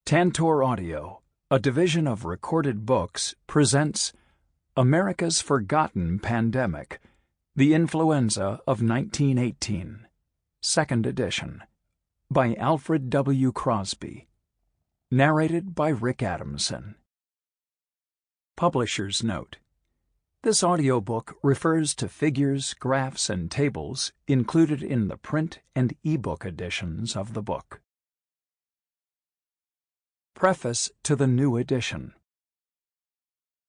Tantor Audio, a division of Recorded Books, presents America's Forgotten Pandemic, The Influenza of 1918, Second Edition, by Alfred W. Crosby. Narrated by Adamson. Publisher's Note: this audiobook refers to figures, graphs, and tables included in the print and ebook editions of the book. Preface to the new edition.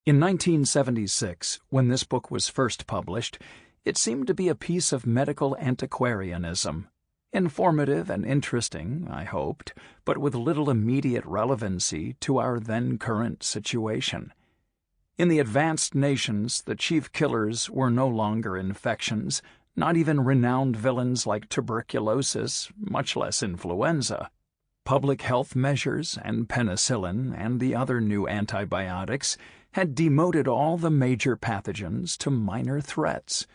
In 1976, when this book was first published, it seemed to be a piece of medical antiquarianism, informative and interesting, I hoped, but with little immediate relevancy to our then-current situation. In the advanced nations, the chief killers were no longer infections, not even renowned villains like tuberculosis, much less influenza. Public health measures and penicillin and the other new antibiotics had demoted all the major pathogens to minor threats.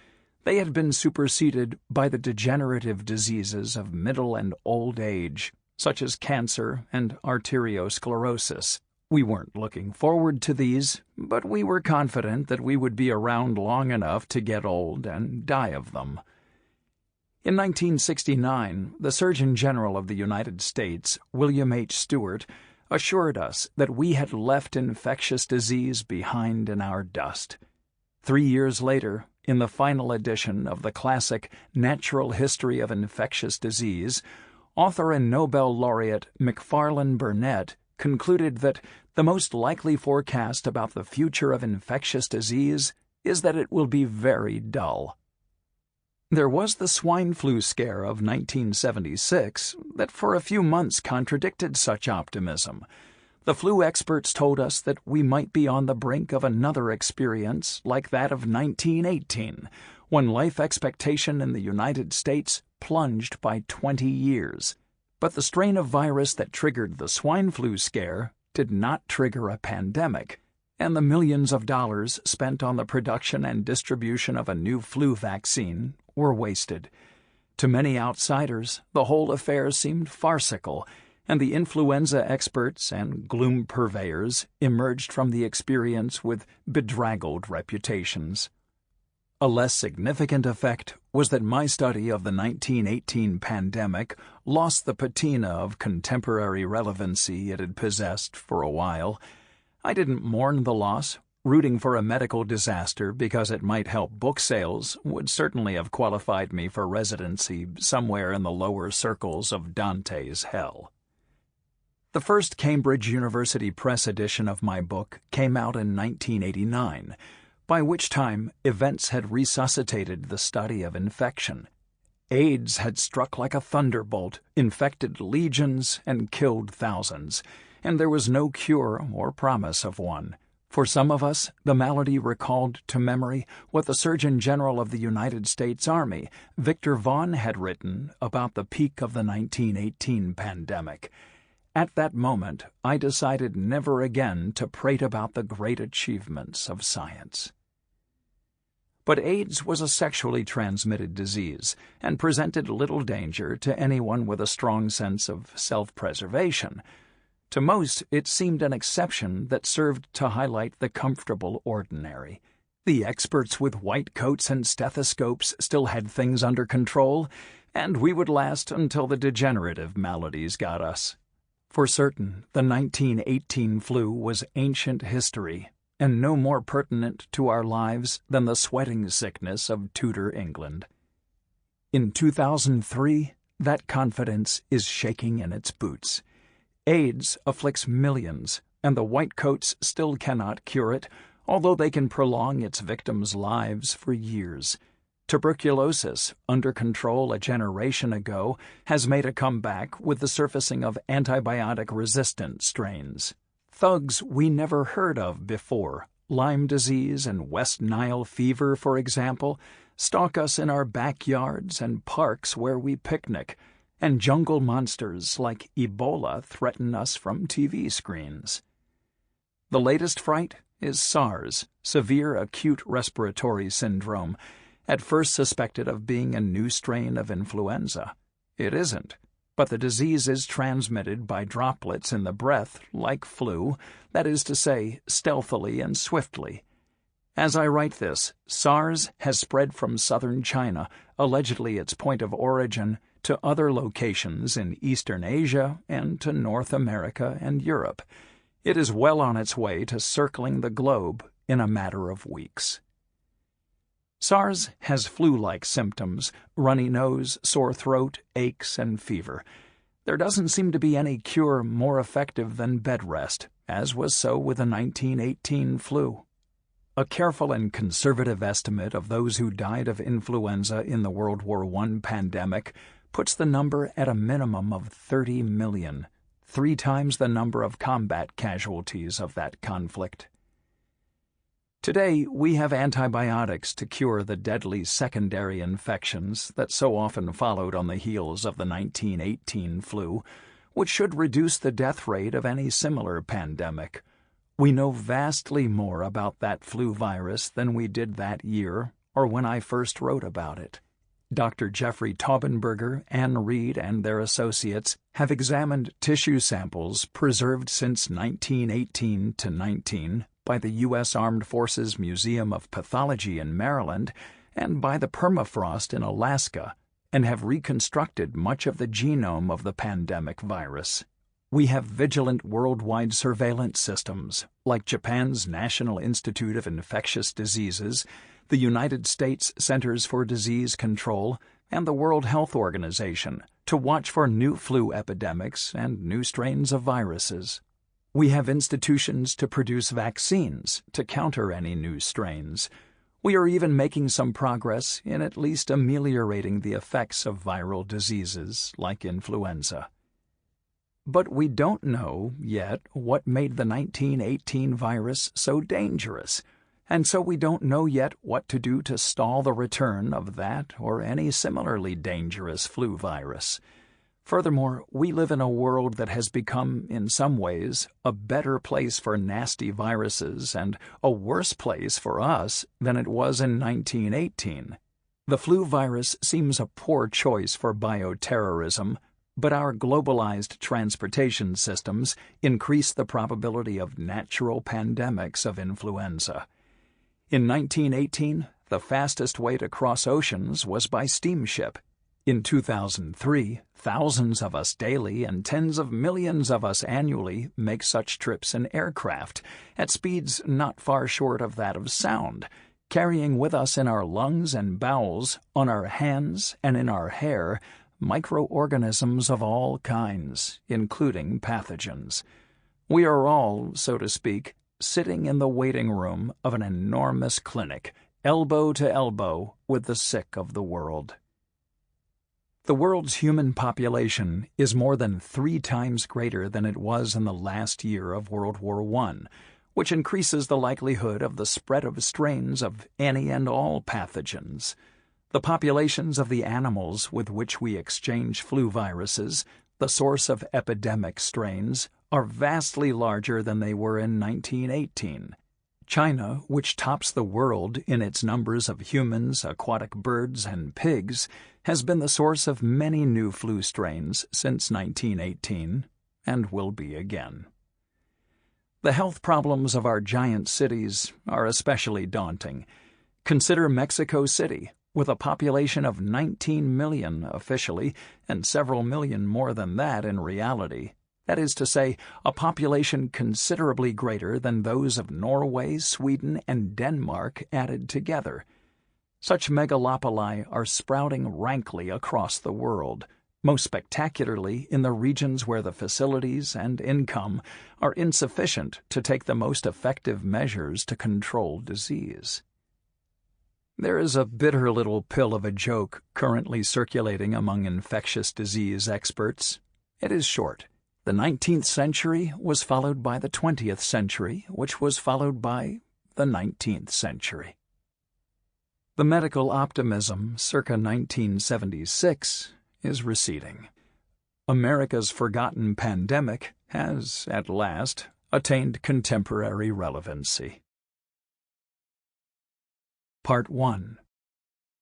They had been superseded by the degenerative diseases of middle and old age, such as cancer and arteriosclerosis. We weren't looking forward to these, but we were confident that we would be around long enough to get old and die of them. In 1969, the Surgeon General of the United States, William H. Stewart, assured us that we had left infectious disease behind in our dust. 3 years later, in the final edition of the classic Natural History of Infectious Disease, author and Nobel laureate Macfarlane Burnet concluded that the most likely forecast about the future of infectious disease is that it will be very dull. There was the swine flu scare of 1976 that for a few months contradicted such optimism. The flu experts told us that we might be on the brink of another experience like that of 1918, when life expectation in the United States plunged by 20 years. But the strain of virus that triggered the swine flu scare did not trigger a pandemic, and the millions of dollars spent on the production and distribution of a new flu vaccine were wasted. To many outsiders, the whole affair seemed farcical, and the influenza experts and gloom purveyors emerged from the experience with bedraggled reputations. A less significant effect was that my study of the 1918 pandemic lost the patina of contemporary relevancy it had possessed for a while. I didn't mourn the loss. Rooting for a medical disaster because it might help book sales would certainly have qualified me for residency somewhere in the lower circles of Dante's hell. The first Cambridge University Press edition of my book came out in 1989, by which time events had resuscitated the study of infection. AIDS had struck like a thunderbolt, infected legions, and killed thousands, and there was no cure or promise of one. For some of us, the malady recalled to memory what the Surgeon General of the United States Army, Victor Vaughan, had written about the peak of the 1918 pandemic. At that moment, I decided never again to prate about the great achievements of science. But AIDS was a sexually transmitted disease and presented little danger to anyone with a strong sense of self-preservation. To most, it seemed an exception that served to highlight the comfortable ordinary. The experts with white coats and stethoscopes still had things under control, and we would last until the degenerative maladies got us. For certain, the 1918 flu was ancient history, and no more pertinent to our lives than the sweating sickness of Tudor England. In 2003, that confidence is shaking in its boots. AIDS afflicts millions, and the whitecoats still cannot cure it, although they can prolong its victims' lives for years. Tuberculosis, under control a generation ago, has made a comeback with the surfacing of antibiotic-resistant strains. Thugs we never heard of before, Lyme disease and West Nile fever, for example, stalk us in our backyards and parks where we picnic, and jungle monsters like Ebola threaten us from TV screens. The latest fright is SARS, severe acute respiratory syndrome, at first suspected of being a new strain of influenza. It isn't, but the disease is transmitted by droplets in the breath like flu, that is to say, stealthily and swiftly. As I write this, SARS has spread from southern China, allegedly its point of origin, to other locations in Eastern Asia and to North America and Europe. It is well on its way to circling the globe in a matter of weeks. SARS has flu-like symptoms: runny nose, sore throat, aches, and fever. There doesn't seem to be any cure more effective than bed rest, as was so with the 1918 flu. A careful and conservative estimate of those who died of influenza in the World War I pandemic puts the number at a minimum of 30 million, 3 times the number of combat casualties of that conflict. Today, we have antibiotics to cure the deadly secondary infections that so often followed on the heels of the 1918 flu, which should reduce the death rate of any similar pandemic. We know vastly more about that flu virus than we did that year or when I first wrote about it. Dr. Jeffrey Taubenberger, Ann Reed, and their associates have examined tissue samples preserved since 1918 to 19 by the U.S. Armed Forces Museum of Pathology in Maryland and by the permafrost in Alaska, and have reconstructed much of the genome of the pandemic virus. We have vigilant worldwide surveillance systems, like Japan's National Institute of Infectious Diseases, the United States Centers for Disease Control, and the World Health Organization, to watch for new flu epidemics and new strains of viruses. We have institutions to produce vaccines to counter any new strains. We are even making some progress in at least ameliorating the effects of viral diseases like influenza. But we don't know yet what made the 1918 virus so dangerous, and so we don't know yet what to do to stall the return of that or any similarly dangerous flu virus. Furthermore, we live in a world that has become, in some ways, a better place for nasty viruses and a worse place for us than it was in 1918. The flu virus seems a poor choice for bioterrorism, but our globalized transportation systems increase the probability of natural pandemics of influenza. In 1918, the fastest way to cross oceans was by steamship. In 2003, thousands of us daily and tens of millions of us annually make such trips in aircraft, at speeds not far short of that of sound, carrying with us in our lungs and bowels, on our hands and in our hair, microorganisms of all kinds, including pathogens. We are all, so to speak, sitting in the waiting room of an enormous clinic, elbow to elbow with the sick of the world. The world's human population is more than 3 times greater than it was in the last year of World War I, which increases the likelihood of the spread of strains of any and all pathogens. The populations of the animals with which we exchange flu viruses, the source of epidemic strains, are vastly larger than they were in 1918. China, which tops the world in its numbers of humans, aquatic birds, and pigs, has been the source of many new flu strains since 1918, and will be again. The health problems of our giant cities are especially daunting. Consider Mexico City, with a population of 19 million officially, and several million more than that in reality. That is to say, a population considerably greater than those of Norway, Sweden, and Denmark added together. Such megalopoli are sprouting rankly across the world, most spectacularly in the regions where the facilities and income are insufficient to take the most effective measures to control disease. There is a bitter little pill of a joke currently circulating among infectious disease experts. It is short. The 19th century was followed by the 20th century, which was followed by the 19th century. The medical optimism circa 1976 is receding. America's forgotten pandemic has, at last, attained contemporary relevancy. Part 1.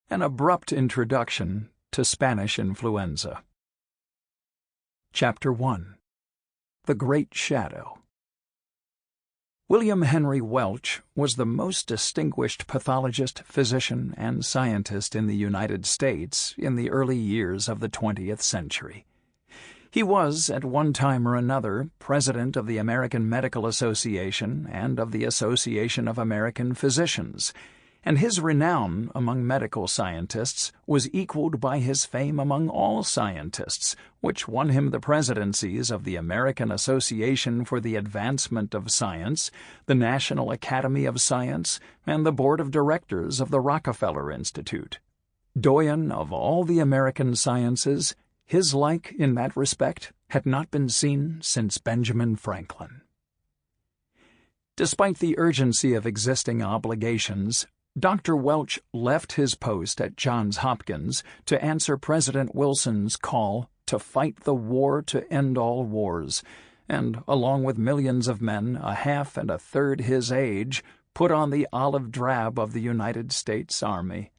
An abrupt introduction to Spanish influenza. Chapter 1. The Great Shadow. William Henry Welch was the most distinguished pathologist, physician, and scientist in the United States in the early years of the 20th century. He was, at one time or another, president of the American Medical Association and of the Association of American Physicians, and his renown among medical scientists was equaled by his fame among all scientists, which won him the presidencies of the American Association for the Advancement of Science, the National Academy of Science, and the Board of Directors of the Rockefeller Institute. Doyen of all the American sciences, his like in that respect had not been seen since Benjamin Franklin. Despite the urgency of existing obligations, Dr. Welch left his post at Johns Hopkins to answer President Wilson's call to fight the war to end all wars, and, along with millions of men a half and a third his age, put on the olive drab of the United States Army.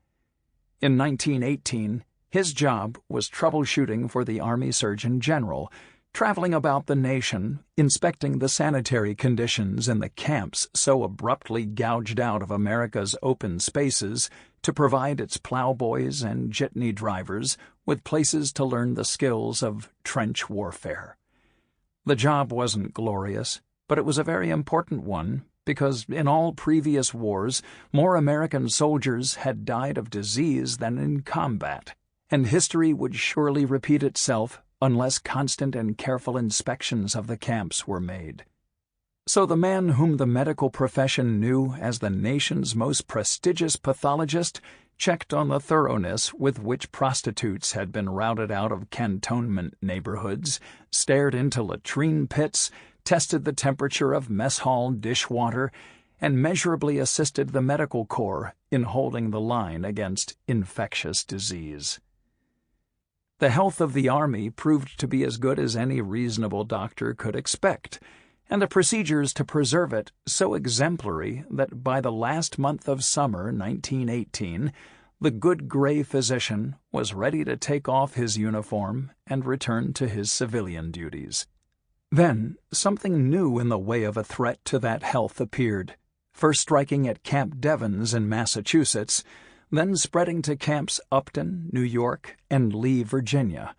In 1918, his job was troubleshooting for the Army Surgeon General, traveling about the nation, inspecting the sanitary conditions in the camps so abruptly gouged out of America's open spaces to provide its plowboys and jitney drivers with places to learn the skills of trench warfare. The job wasn't glorious, but it was a very important one because in all previous wars more American soldiers had died of disease than in combat, and history would surely repeat itself unless constant and careful inspections of the camps were made. So the man whom the medical profession knew as the nation's most prestigious pathologist checked on the thoroughness with which prostitutes had been routed out of cantonment neighborhoods, stared into latrine pits, tested the temperature of mess hall dishwater, and measurably assisted the medical corps in holding the line against infectious disease. The health of the Army proved to be as good as any reasonable doctor could expect, and the procedures to preserve it so exemplary that by the last month of summer 1918, the good gray physician was ready to take off his uniform and return to his civilian duties. Then something new in the way of a threat to that health appeared, first striking at Camp Devens in Massachusetts, then spreading to Camps Upton, New York, and Lee, Virginia.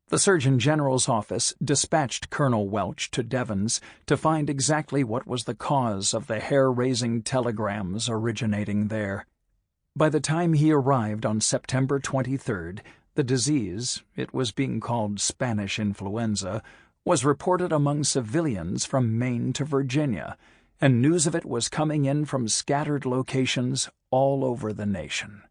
The Surgeon General's office dispatched Colonel Welch to Devens to find exactly what was the cause of the hair-raising telegrams originating there. By the time he arrived on September 23rd, the disease, it was being called Spanish influenza, was reported among civilians from Maine to Virginia, and news of it was coming in from scattered locations all over the nation.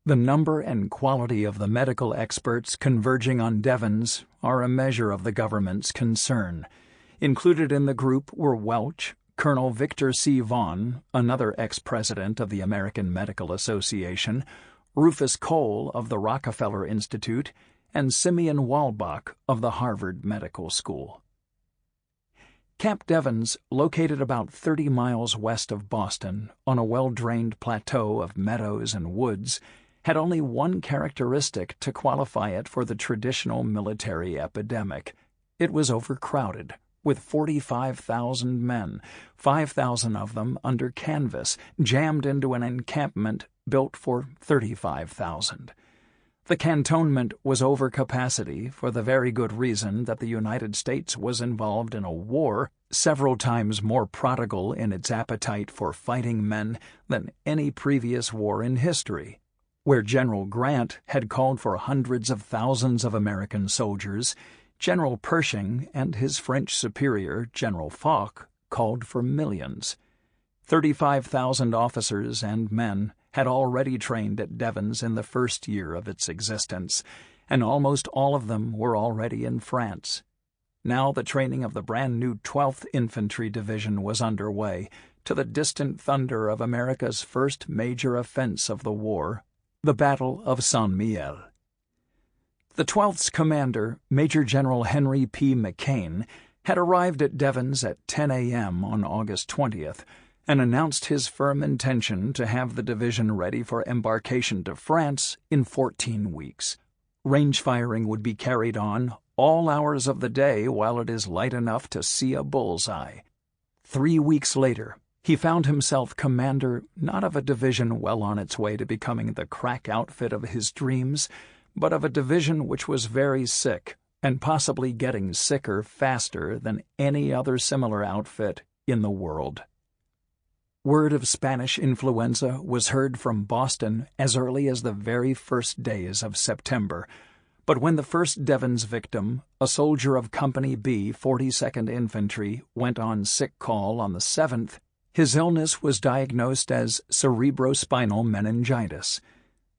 The number and quality of the medical experts converging on Devens are a measure of the government's concern. Included in the group were Welch, Colonel Victor C. Vaughan, another ex-president of the American Medical Association, Rufus Cole of the Rockefeller Institute, and Simeon Walbach of the Harvard Medical School. Camp Devens, located about 30 miles west of Boston, on a well-drained plateau of meadows and woods, had only one characteristic to qualify it for the traditional military epidemic. It was overcrowded, with 45,000 men, 5,000 of them under canvas, jammed into an encampment built for 35,000. The cantonment was over capacity for the very good reason that the United States was involved in a war several times more prodigal in its appetite for fighting men than any previous war in history. Where General Grant had called for hundreds of thousands of American soldiers, General Pershing and his French superior, General Foch, called for millions. 35,000 officers and men had already trained at Devens in the first year of its existence, and almost all of them were already in France. Now the training of the brand-new 12th Infantry Division was underway, to the distant thunder of America's first major offense of the war, the Battle of Saint-Mihiel. The 12th's commander, Major General Henry P. McCain, had arrived at Devens at 10 a.m. on August 20th, and announced his firm intention to have the division ready for embarkation to France in 14 weeks. Range firing would be carried on all hours of the day while it is light enough to see a bullseye. 3 weeks later, he found himself commander not of a division well on its way to becoming the crack outfit of his dreams, but of a division which was very sick and possibly getting sicker faster than any other similar outfit in the world. Word of Spanish influenza was heard from Boston as early as the very first days of September, but when the first Devens victim, a soldier of Company B, 42nd Infantry, went on sick call on the 7th, his illness was diagnosed as cerebrospinal meningitis.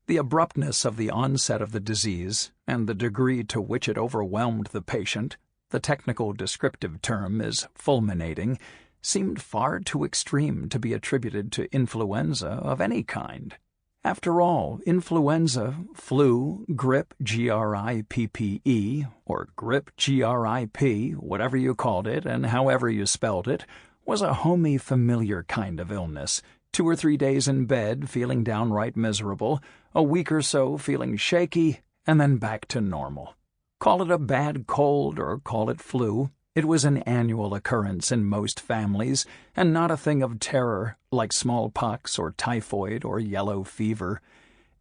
The abruptness of the onset of the disease and the degree to which it overwhelmed the patient, the technical descriptive term is fulminating, seemed far too extreme to be attributed to influenza of any kind. After all, influenza, flu, grip, G-R-I-P-P-E, or grip, G-R-I-P, whatever you called it and however you spelled it, was a homey, familiar kind of illness. 2 or 3 days in bed, feeling downright miserable, a week or so feeling shaky, and then back to normal. Call it a bad cold or call it flu, it was an annual occurrence in most families, and not a thing of terror like smallpox or typhoid or yellow fever.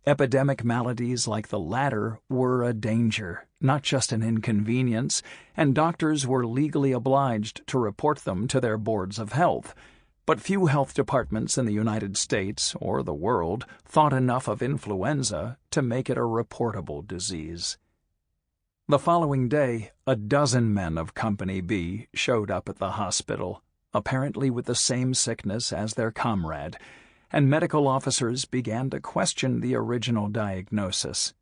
Epidemic maladies like the latter were a danger, not just an inconvenience, and doctors were legally obliged to report them to their boards of health. But few health departments in the United States or the world thought enough of influenza to make it a reportable disease. The following day, a dozen men of Company B showed up at the hospital, apparently with the same sickness as their comrade, and medical officers began to question the original diagnosis.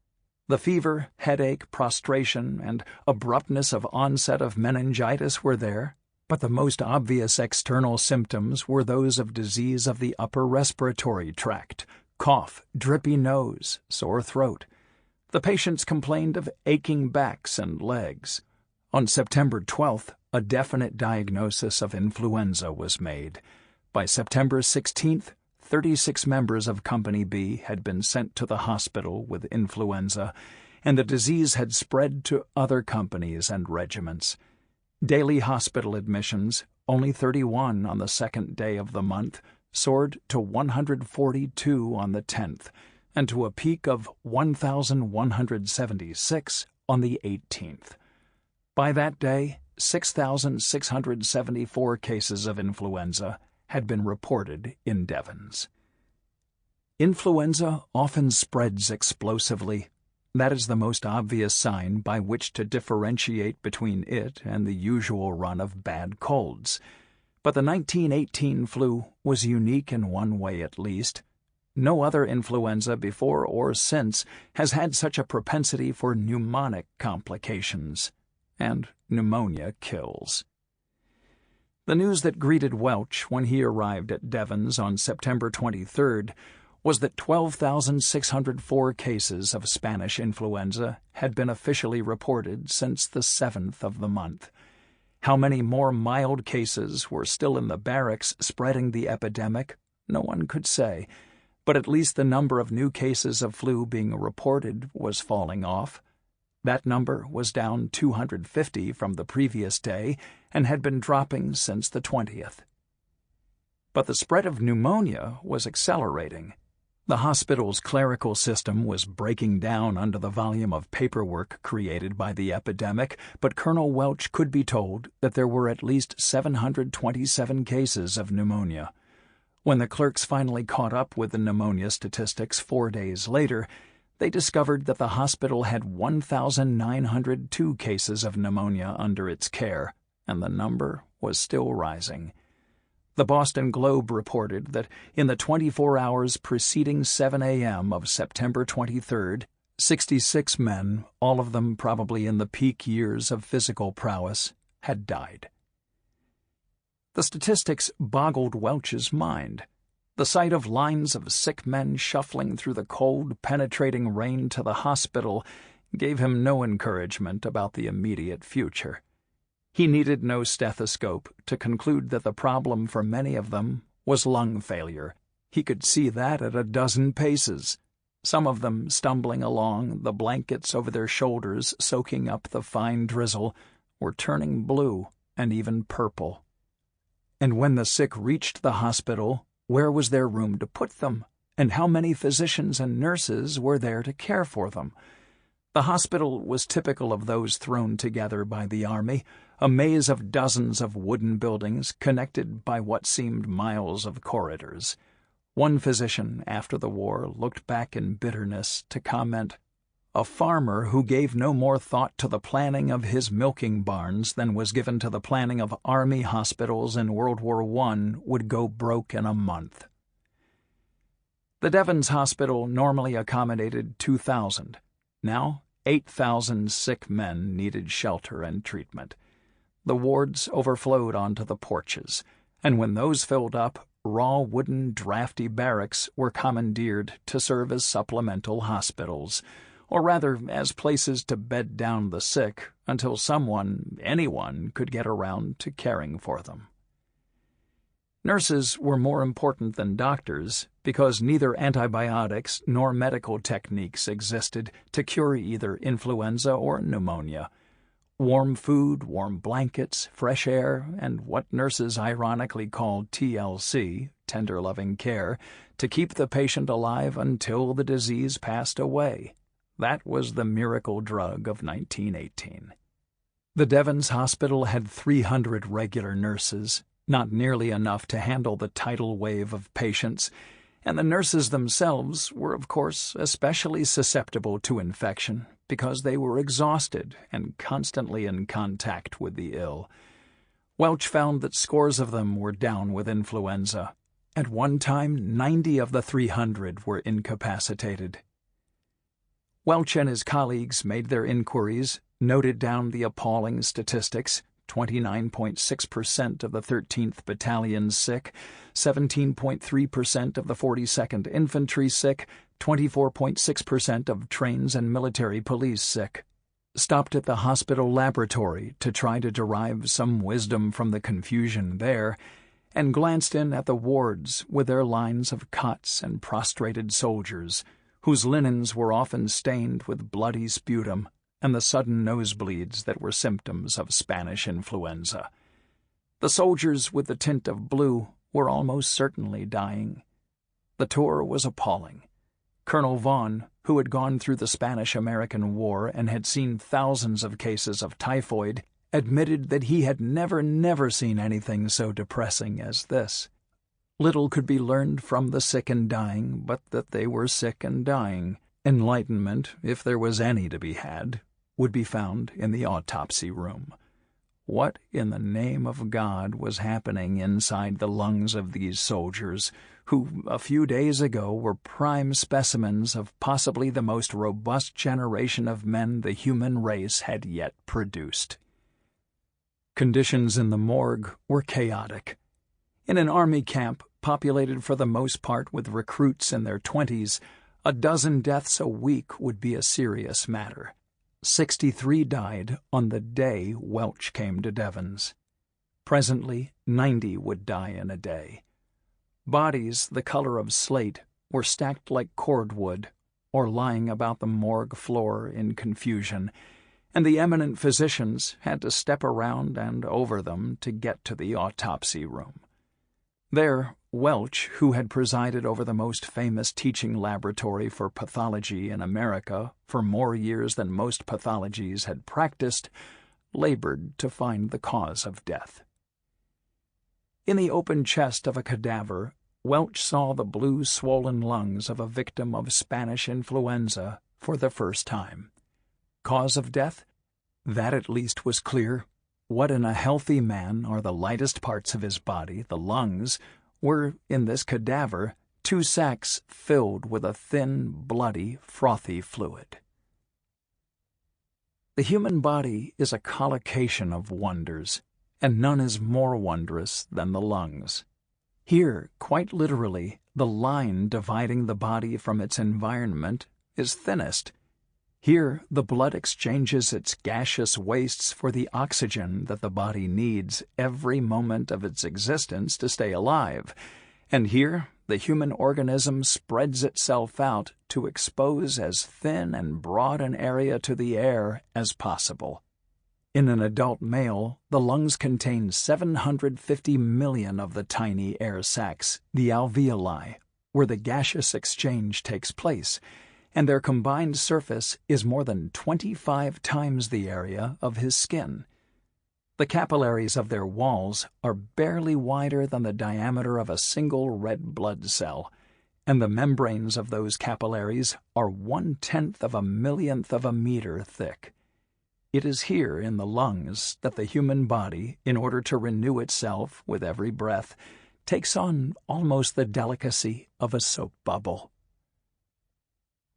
The fever, headache, prostration, and abruptness of onset of meningitis were there, but the most obvious external symptoms were those of disease of the upper respiratory tract, cough, drippy nose, sore throat. The patients complained of aching backs and legs. On September 12th, a definite diagnosis of influenza was made. By September 16th, 36 members of Company B had been sent to the hospital with influenza, and the disease had spread to other companies and regiments. Daily hospital admissions, only 31 on the second day of the month, soared to 142 on the 10th, and to a peak of 1,176 on the 18th. By that day, 6,674 cases of influenza had been reported in Devens. Influenza often spreads explosively. That is the most obvious sign by which to differentiate between it and the usual run of bad colds. But the 1918 flu was unique in one way at least. No other influenza before or since has had such a propensity for pneumonic complications. And pneumonia kills. The news that greeted Welch when he arrived at Devens on September 23rd was that 12,604 cases of Spanish influenza had been officially reported since the 7th of the month. How many more mild cases were still in the barracks spreading the epidemic, no one could say, but at least the number of new cases of flu being reported was falling off. That number was down 250 from the previous day and had been dropping since the 20th. But the spread of pneumonia was accelerating. The hospital's clerical system was breaking down under the volume of paperwork created by the epidemic, but Colonel Welch could be told that there were at least 727 cases of pneumonia. When the clerks finally caught up with the pneumonia statistics 4 days later, they discovered that the hospital had 1,902 cases of pneumonia under its care, and the number was still rising. The Boston Globe reported that in the 24 hours preceding 7 a.m. of September 23rd, 66 men, all of them probably in the peak years of physical prowess, had died. The statistics boggled Welch's mind. The sight of lines of sick men shuffling through the cold, penetrating rain to the hospital gave him no encouragement about the immediate future. He needed no stethoscope to conclude that the problem for many of them was lung failure. He could see that at a dozen paces. some of them stumbling along, the blankets over their shoulders soaking up the fine drizzle, were turning blue and even purple. And when the sick reached the hospital, where was there room to put them? And how many physicians and nurses were there to care for them? The hospital was typical of those thrown together by the Army, a maze of dozens of wooden buildings connected by what seemed miles of corridors. One physician, after the war, looked back in bitterness to comment, "A farmer who gave no more thought to the planning of his milking barns than was given to the planning of Army hospitals in World War I would go broke in a month." The Devens Hospital normally accommodated 2,000. Now, 8,000 sick men needed shelter and treatment. The wards overflowed onto the porches, and when those filled up, raw wooden drafty barracks were commandeered to serve as supplemental hospitals, or rather as places to bed down the sick until anyone could get around to caring for them. Nurses were more important than doctors because neither antibiotics nor medical techniques existed to cure either influenza or pneumonia. Warm food, warm blankets, fresh air, and what nurses ironically called TLC, tender loving care, to keep the patient alive until the disease passed away. That was the miracle drug of 1918. The Devens Hospital had 300 regular nurses, not nearly enough to handle the tidal wave of patients, and the nurses themselves were, of course, especially susceptible to infection because they were exhausted and constantly in contact with the ill. Welch found that scores of them were down with influenza. At one time, 90 of the 300 were incapacitated. Welch and his colleagues made their inquiries, noted down the appalling statistics: 29.6% of the 13th Battalion sick, 17.3% of the 42nd Infantry sick, 24.6% of trains and military police sick. Stopped at the hospital laboratory to try to derive some wisdom from the confusion there, and glanced in at the wards with their lines of cots and prostrated soldiers, whose linens were often stained with bloody sputum and the sudden nosebleeds that were symptoms of Spanish influenza. The soldiers with the tint of blue were almost certainly dying. The tour was appalling. Colonel Vaughan, who had gone through the Spanish-American War and had seen thousands of cases of typhoid, admitted that he had never seen anything so depressing as this. Little could be learned from the sick and dying but that they were sick and dying. Enlightenment, if there was any to be had, would be found in the autopsy room. What in the name of God was happening inside the lungs of these soldiers, who a few days ago were prime specimens of possibly the most robust generation of men the human race had yet produced? Conditions in the morgue were chaotic. In an army camp populated for the most part with recruits in their 20s, a dozen deaths a week would be a serious matter. 63 died on the day Welch came to Devens. Presently, 90 would die in a day. Bodies the color of slate were stacked like cordwood or lying about the morgue floor in confusion, and the eminent physicians had to step around and over them to get to the autopsy room. There, Welch, who had presided over the most famous teaching laboratory for pathology in America for more years than most pathologies had practiced, labored to find the cause of death. In the open chest of a cadaver, Welch saw the blue swollen lungs of a victim of Spanish influenza for the first time. Cause of death? That at least was clear. What in a healthy man are the lightest parts of his body, the lungs, were, in this cadaver, 2 sacs filled with a thin, bloody, frothy fluid. The human body is a collocation of wonders, and none is more wondrous than the lungs. Here, quite literally, the line dividing the body from its environment is thinnest. Here, the blood exchanges its gaseous wastes for the oxygen that the body needs every moment of its existence to stay alive, And here the human organism spreads itself out to expose as thin and broad an area to the air as possible. In an adult male, the lungs contain 750 million of the tiny air sacs, the alveoli, where the gaseous exchange takes place, and their combined surface is more than 25 times the area of his skin. The capillaries of their walls are barely wider than the diameter of a single red blood cell, and the membranes of those capillaries are 1/10 of a millionth of a meter thick. It is here in the lungs that the human body, in order to renew itself with every breath, takes on almost the delicacy of a soap bubble.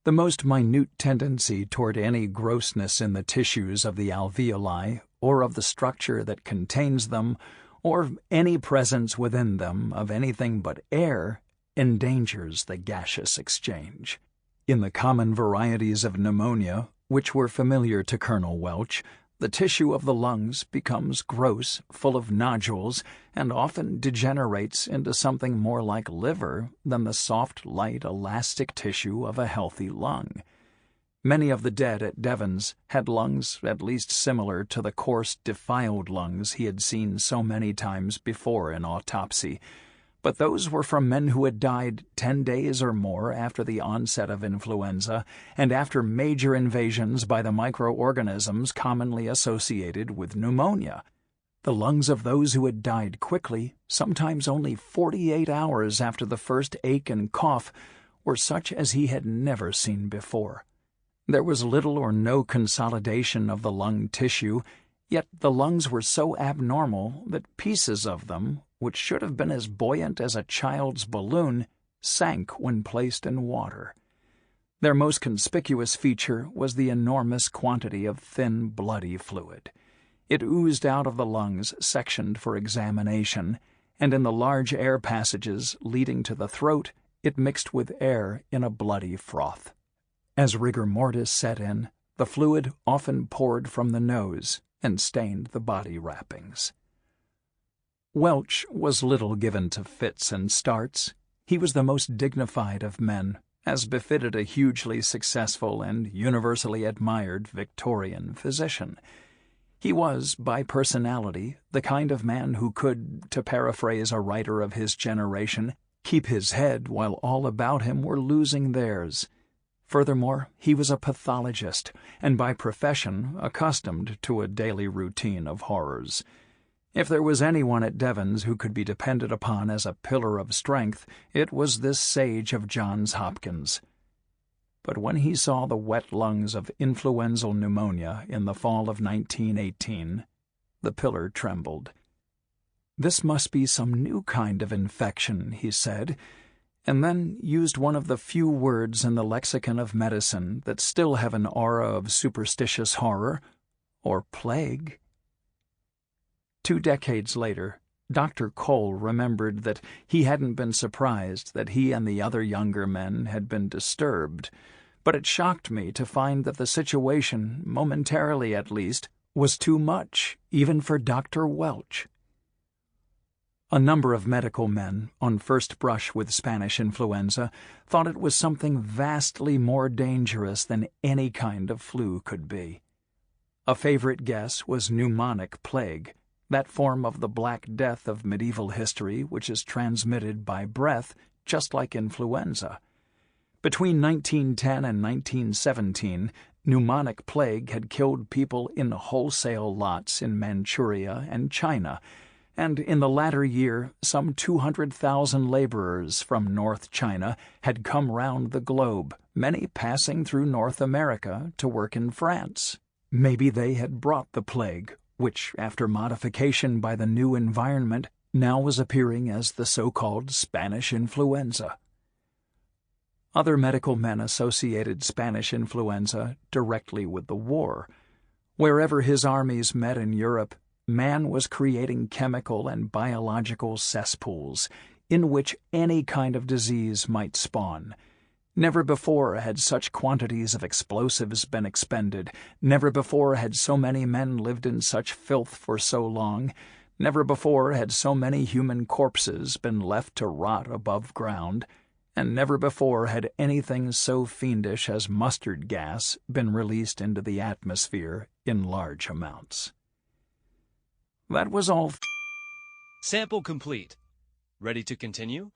The most minute tendency toward any grossness in the tissues of the alveoli, or of the structure that contains them, or any presence within them of anything but air, endangers the gaseous exchange. In the common varieties of pneumonia, which were familiar to Colonel Welch, the tissue of the lungs becomes gross, full of nodules, and often degenerates into something more like liver than the soft, light, elastic tissue of a healthy lung. Many of the dead at Devon's had lungs at least similar to the coarse, defiled lungs he had seen so many times before in autopsy, but those were from men who had died 10 days or more after the onset of influenza and after major invasions by the microorganisms commonly associated with pneumonia. The lungs of those who had died quickly, sometimes only 48 hours after the first ache and cough, were such as he had never seen before. There was little or no consolidation of the lung tissue, yet the lungs were so abnormal that pieces of them, which should have been as buoyant as a child's balloon, sank when placed in water. Their most conspicuous feature was the enormous quantity of thin, bloody fluid. It oozed out of the lungs sectioned for examination, and in the large air passages leading to the throat, it mixed with air in a bloody froth. As rigor mortis set in, the fluid often poured from the nose and stained the body wrappings. Welch was little given to fits and starts. He was the most dignified of men, as befitted a hugely successful and universally admired Victorian physician. He was, by personality, the kind of man who could, to paraphrase a writer of his generation, keep his head while all about him were losing theirs. Furthermore, he was a pathologist, and by profession accustomed to a daily routine of horrors. If there was anyone at Devon's who could be depended upon as a pillar of strength, it was this sage of Johns Hopkins. But when he saw the wet lungs of influenzal pneumonia in the fall of 1918, the pillar trembled. This must be some new kind of infection, he said, and then used one of the few words in the lexicon of medicine that still have an aura of superstitious horror, or plague. 2 decades later, Dr. Cole remembered that he hadn't been surprised that he and the other younger men had been disturbed, but it shocked me to find that the situation, momentarily at least, was too much, even for Dr. Welch. A number of medical men, on first brush with Spanish influenza, thought it was something vastly more dangerous than any kind of flu could be. A favorite guess was pneumonic plague, that form of the Black Death of medieval history which is transmitted by breath, just like influenza. Between 1910 and 1917, pneumonic plague had killed people in wholesale lots in Manchuria and China, and in the latter year some 200,000 laborers from North China had come round the globe, many passing through North America to work in France. Maybe they had brought the plague, which, after modification by the new environment, now was appearing as the so-called Spanish influenza. Other medical men associated Spanish influenza directly with the war. Wherever his armies met in Europe, man was creating chemical and biological cesspools in which any kind of disease might spawn. Never before had such quantities of explosives been expended. Never before had so many men lived in such filth for so long. Never before had so many human corpses been left to rot above ground, and never before had anything so fiendish as mustard gas been released into the atmosphere in large amounts. That was all. Sample complete. Ready to continue?